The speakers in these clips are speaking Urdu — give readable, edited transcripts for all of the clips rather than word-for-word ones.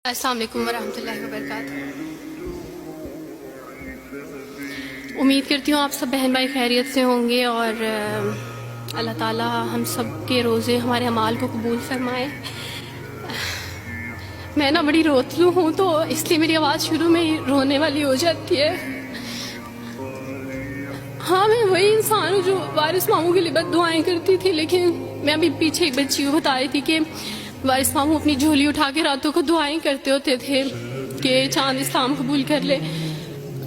السلام علیکم ورحمۃ اللہ وبرکاتہ۔ امید کرتی ہوں آپ سب بہن بھائی خیریت سے ہوں گے اور اللہ تعالیٰ ہم سب کے روزے ہمارے اعمال کو قبول فرمائے۔ میں بڑی روتلو ہوں تو اس لیے میری آواز شروع میں ہی رونے والی ہو جاتی ہے۔ ہاں، میں وہی انسان ہوں جو وارث ماموں کے لیے بد دعائیں کرتی تھی، لیکن میں ابھی پیچھے ایک بچی کو بتا رہی تھی کہ وارث ماموں اپنی جھولی اٹھا کے راتوں کو دعائیں کرتے ہوتے تھے کہ چاند اسلام قبول کر لے،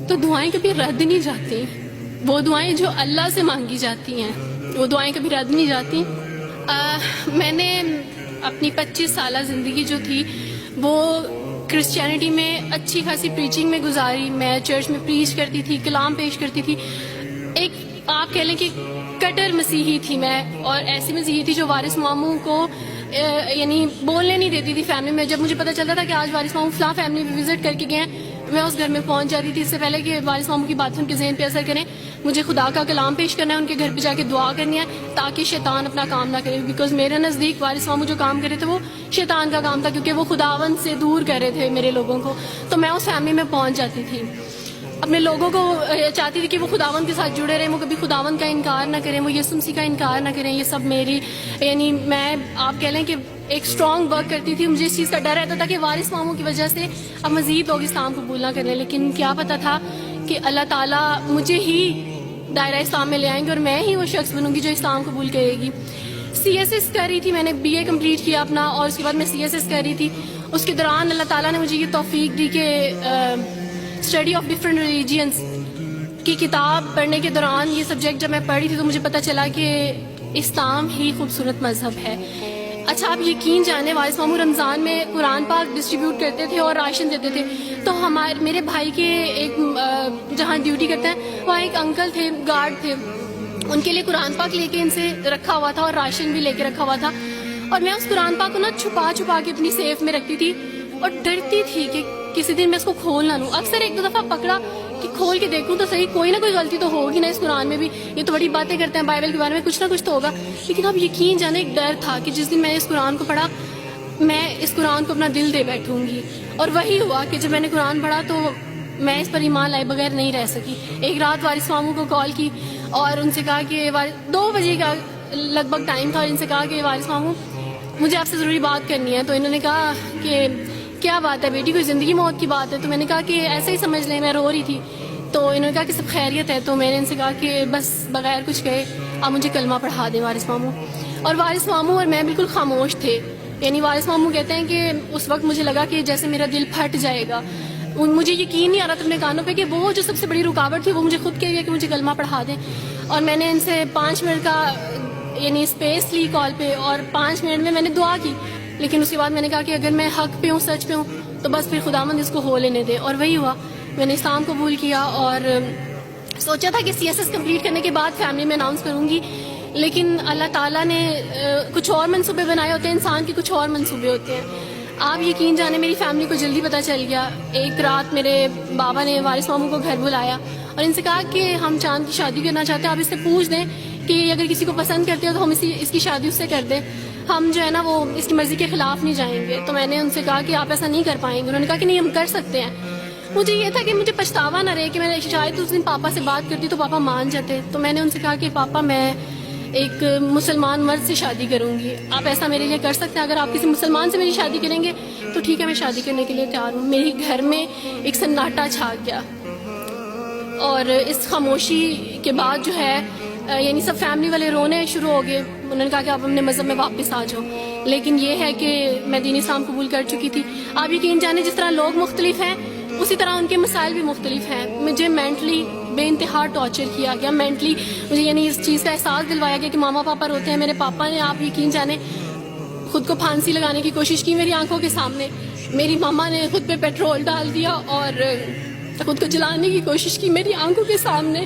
تو دعائیں کبھی رد نہیں جاتی۔ وہ دعائیں جو اللہ سے مانگی جاتی ہیں وہ دعائیں کبھی رد نہیں جاتی۔ میں نے اپنی 25 سالہ زندگی جو تھی وہ کرسچینٹی میں اچھی خاصی پریچنگ میں گزاری۔ میں چرچ میں پریچ کرتی تھی، کلام پیش کرتی تھی۔ ایک آپ کہہ لیں کہ کٹر مسیحی تھی میں، اور ایسی مسیحی تھی جو وارث ماموں کو یعنی بولنے نہیں دیتی تھی فیملی میں۔ جب مجھے پتہ چلتا تھا کہ آج وارث ماموں فلاں فیملی میں وزٹ کر کے گئے ہیں، میں اس گھر میں پہنچ جاتی تھی اس سے پہلے کہ وارث ماموں کی باتیں ان کے ذہن پہ اثر کریں۔ مجھے خدا کا کلام پیش کرنا ہے، ان کے گھر پہ جا کے دعا کرنی ہے تاکہ شیطان اپنا کام نہ کرے، بیکاز میرے نزدیک وارث ماموں جو کام کر رہے تھے وہ شیطان کا کام تھا، کیونکہ وہ خداوند سے دور کر رہے تھے میرے لوگوں کو۔ تو میں اس فیملی میں پہنچ جاتی تھی، اپنے لوگوں کو چاہتی تھی کہ وہ خداوند کے ساتھ جڑے رہیں، وہ کبھی خداوند کا انکار نہ کریں، وہ یسوع مسیح کا انکار نہ کریں۔ یہ سب میری یعنی میں آپ کہہ لیں کہ ایک اسٹرانگ ورک کرتی تھی۔ مجھے اس چیز کا ڈر رہتا تھا کہ وارث ماموں کی وجہ سے اب مزید لوگ اسلام قبول نہ کریں، لیکن کیا پتہ تھا کہ اللہ تعالیٰ مجھے ہی دائرہ اسلام میں لے آئیں گے اور میں ہی وہ شخص بنوں گی جو اسلام قبول کرے گی۔ CSS کر رہی تھی، میں نے BA کمپلیٹ کیا اپنا، اور اس کے بعد میں CSS کر رہی تھی۔ اس کے دوران اللہ تعالیٰ نے مجھے یہ توفیق دی کہ اسٹڈی آف ڈفرینٹ ریلیجینس کی کتاب پڑھنے کے دوران یہ سبجیکٹ جب میں پڑھ رہی تھی تو مجھے پتہ چلا کہ اسلام ہی خوبصورت مذہب ہے۔ اچھا، آپ یقین جانیں وارث ماموں رمضان میں قرآن پاک ڈسٹریبیوٹ کرتے تھے اور راشن دیتے تھے، تو میرے بھائی کے ایک جہاں ڈیوٹی کرتے ہیں وہاں ایک انکل تھے، گارڈ تھے، ان کے لیے قرآن پاک لے کے ان سے رکھا ہوا تھا اور راشن بھی لے کے رکھا ہوا تھا، اور میں اس قرآن پاک کو چھپا کے اپنی سیف میں رکھتی تھی اور ڈرتی تھی کہ کسی دن میں اس کو کھول نہ لوں۔ اکثر ایک دو دفعہ پکڑا کہ کھول کے دیکھوں تو صحیح، کوئی نہ کوئی غلطی تو ہوگی نا، اس قرآن میں بھی یہ تو بڑی باتیں کرتے ہیں بائبل کے بارے میں، کچھ نہ کچھ تو ہوگا۔ لیکن اب یقین جانے ایک ڈر تھا کہ جس دن میں اس قرآن کو پڑھا میں اس قرآن کو اپنا دل دے بیٹھوں گی، اور وہی ہوا کہ جب میں نے قرآن پڑھا تو میں اس پر ایمان لائے بغیر نہیں رہ سکی۔ ایک رات وارث ماموں کو کال کی اور ان سے کہا کہ 2 بجے کا لگ بھگ ٹائم تھا، اور ان سے کہا کہ وارث ماموں مجھے آپ سے ضروری بات کرنی ہے۔ تو انہوں نے کہا کہ کیا بات ہے بیٹی، کوئی زندگی موت کی بات ہے؟ تو میں نے کہا کہ ایسے ہی سمجھ لیں، میں رو رہی تھی۔ تو انہوں نے کہا کہ سب خیریت ہے؟ تو میں نے ان سے کہا کہ بس بغیر کچھ کہے آپ مجھے کلمہ پڑھا دیں وارث ماموں۔ اور وارث ماموں اور میں بالکل خاموش تھے، یعنی وارث ماموں کہتے ہیں کہ اس وقت مجھے لگا کہ جیسے میرا دل پھٹ جائے گا۔ مجھے یقین نہیں آ رہا تھا اپنے کانوں پہ کہ وہ جو سب سے بڑی رکاوٹ تھی وہ مجھے خود کہہ گیا کہ مجھے کلمہ پڑھا دیں۔ اور میں نے ان سے 5 منٹ کا یعنی اسپیس لی کال پہ، اور 5 منٹ میں نے دعا کی، لیکن اس کے بعد میں نے کہا کہ اگر میں حق پہ ہوں، سچ پہ ہوں، تو بس پھر خداوند اس کو ہو لینے دے۔ اور وہی ہوا، میں نے اسلام قبول کیا، اور سوچا تھا کہ CSS کمپلیٹ کرنے کے بعد فیملی میں اناؤنس کروں گی، لیکن اللہ تعالیٰ نے کچھ اور منصوبے بنائے ہوتے ہیں، انسان کے کچھ اور منصوبے ہوتے ہیں۔ آپ یقین جانے میری فیملی کو جلدی پتہ چل گیا۔ ایک رات میرے بابا نے وارث ماموں کو گھر بلایا اور ان سے کہا کہ ہم چاند کی شادی کرنا چاہتے ہیں، آپ اس سے پوچھ دیں کہ اگر کسی کو پسند کرتے ہو تو ہم اس کی شادی اس سے کر دیں، ہم جو ہے نا وہ اس کی مرضی کے خلاف نہیں جائیں گے۔ تو میں نے ان سے کہا کہ آپ ایسا نہیں کر پائیں گے۔ انہوں نے کہا کہ نہیں، ہم کر سکتے ہیں۔ مجھے یہ تھا کہ مجھے پچھتاوا نہ رہے کہ میں نے شاید اس دن پاپا سے بات کرتی تو پاپا مان جاتے۔ تو میں نے ان سے کہا کہ پاپا میں ایک مسلمان مرد سے شادی کروں گی، آپ ایسا میرے لیے کر سکتے ہیں؟ اگر آپ کسی مسلمان سے میری شادی کریں گے تو ٹھیک ہے، میں شادی کرنے کے لیے تیار ہوں۔ میری گھر میں ایک سناٹا چھا گیا، اور اس خاموشی کے بعد جو ہے یعنی سب فیملی والے رونے شروع ہو گئے۔ انہوں نے کہا کہ آپ اپنے مذہب میں واپس آ جاؤ، لیکن یہ ہے کہ میں دین اسلام قبول کر چکی تھی۔ آپ یقین جانے جس طرح لوگ مختلف ہیں اسی طرح ان کے مسائل بھی مختلف ہیں۔ مجھے مینٹلی بے انتہا ٹارچر کیا گیا، مینٹلی مجھے یعنی اس چیز کا احساس دلوایا گیا کہ ماما پاپا روتے ہیں۔ میرے پاپا نے آپ یقین جانے خود کو پھانسی لگانے کی کوشش کی میری آنکھوں کے سامنے، میری ماما نے خود پہ پیٹرول ڈال دیا اور خود کو جلانے کی کوشش کی میری آنکھوں کے سامنے،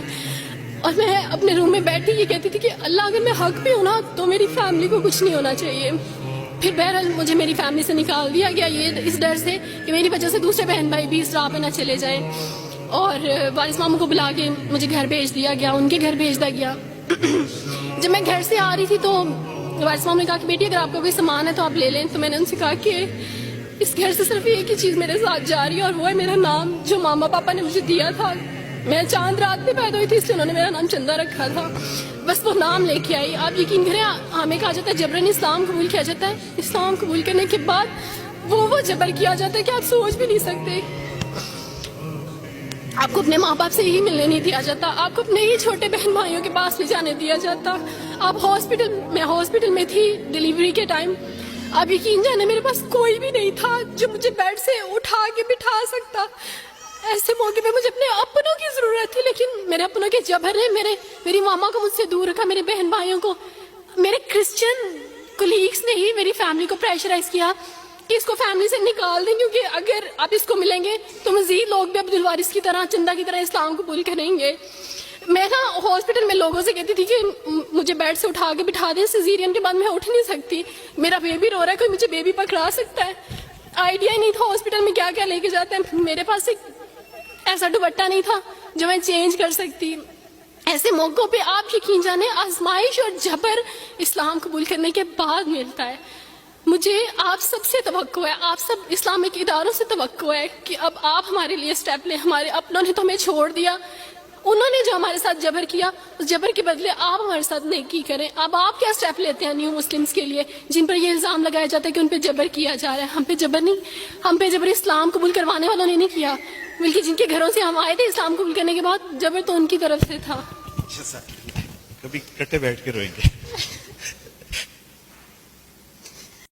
اور میں اپنے روم میں بیٹھی یہ کہتی تھی کہ اللہ اگر میں حق پہ ہوں نا تو میری فیملی کو کچھ نہیں ہونا چاہیے۔ پھر بہرحال مجھے میری فیملی سے نکال دیا گیا، یہ اس ڈر سے کہ میری وجہ سے دوسرے بہن بھائی بھی اس راہ پہ نہ چلے جائیں، اور وارث ماموں کو بلا کے مجھے گھر بھیج دیا گیا، ان کے گھر بھیج دیا گیا۔ جب میں گھر سے آ رہی تھی تو وارث ماموں نے کہا کہ بیٹی اگر آپ کا کوئی سامان ہے تو آپ لے لیں۔ تو میں نے ان سے کہا کہ اس گھر سے صرف ایک ہی چیز میرے ساتھ جا رہی ہے اور وہ ہے میرا نام جو ماما پاپا نے مجھے دیا تھا. میں چاند رات میں پیدا ہوئی تھی اس لیے انہوں نے میرا نام چندہ رکھا تھا. بس وہ نام لے کے آئی. آپ یقین کریں ہمیں کہا جاتا ہے جبرن اسلام قبول کیا جاتا ہے. اسلام قبول کرنے کے بعد وہ جبر کیا جاتا ہے کہ آپ سوچ بھی نہیں سکتے. آپ کو اپنے ماں باپ سے ہی ملنے نہیں دیا جاتا. آپ کو اپنے ہی چھوٹے بہن بھائیوں کے پاس بھی جانے دیا جاتا. آپ ہاسپٹل میں تھی ڈیلیوری کے ٹائم. آپ یقین جانے میرے پاس کوئی بھی نہیں تھا جو مجھے بیڈ سے اٹھا کے بٹھا سکتا. ایسے موقع پہ مجھے اپنے اپنوں کی ضرورت تھی لیکن میرے اپنوں کے جبر نے میری ماما کو مجھ سے دور رکھا. میرے بہن بھائیوں کو میرے کرسچن کولیگس نے ہی میری فیملی کو پریشرائز کیا کہ اس کو فیملی سے نکال دیں کیونکہ اگر آپ اس کو ملیں گے تو مزید لوگ بھی عبدالوارث کی طرح چندہ کی طرح اسلام قبول کریں گے. میں نا ہاسپٹل میں لوگوں سے کہتی تھی کہ مجھے بیڈ سے اٹھا کے بٹھا دیں. سیزیرین کے بعد میں اٹھ نہیں سکتی. میرا بیبی رو رہا ہے کوئی مجھے بیبی پکڑا سکتا ہے. آئیڈیا ہی نہیں تھا ہاسپٹل میں کیا کیا لے کے جاتے ہیں. میرے پاس ایک ایسا دوپٹہ نہیں تھا جو میں چینج کر سکتی. ایسے موقعوں پہ آپ یقین جانے آزمائش اور جبر اسلام قبول کرنے کے بعد ملتا ہے. مجھے آپ سب سے توقع ہے, آپ سب اسلامک اداروں سے توقع ہے کہ اب آپ ہمارے لیے سٹیپ لیں. ہمارے اپنوں نے تو ہمیں چھوڑ دیا. انہوں نے جو ہمارے ساتھ جبر کیا اس جبر کے بدلے آپ ہمارے ساتھ نیکی کریں. اب آپ کیا سٹیپ لیتے ہیں نیو مسلمز کے لیے جن پر یہ الزام لگایا جاتا ہے کہ ان پہ جبر کیا جا رہا ہے. ہم پہ جبر نہیں, ہم پہ جبر اسلام قبول کروانے والوں نے نہیں کیا بلکہ جن کے گھروں سے ہم آئے تھے اسلام قبول کرنے کے بعد جبر تو ان کی طرف سے تھا. کبھی کٹے بیٹھ کے روئیں گے.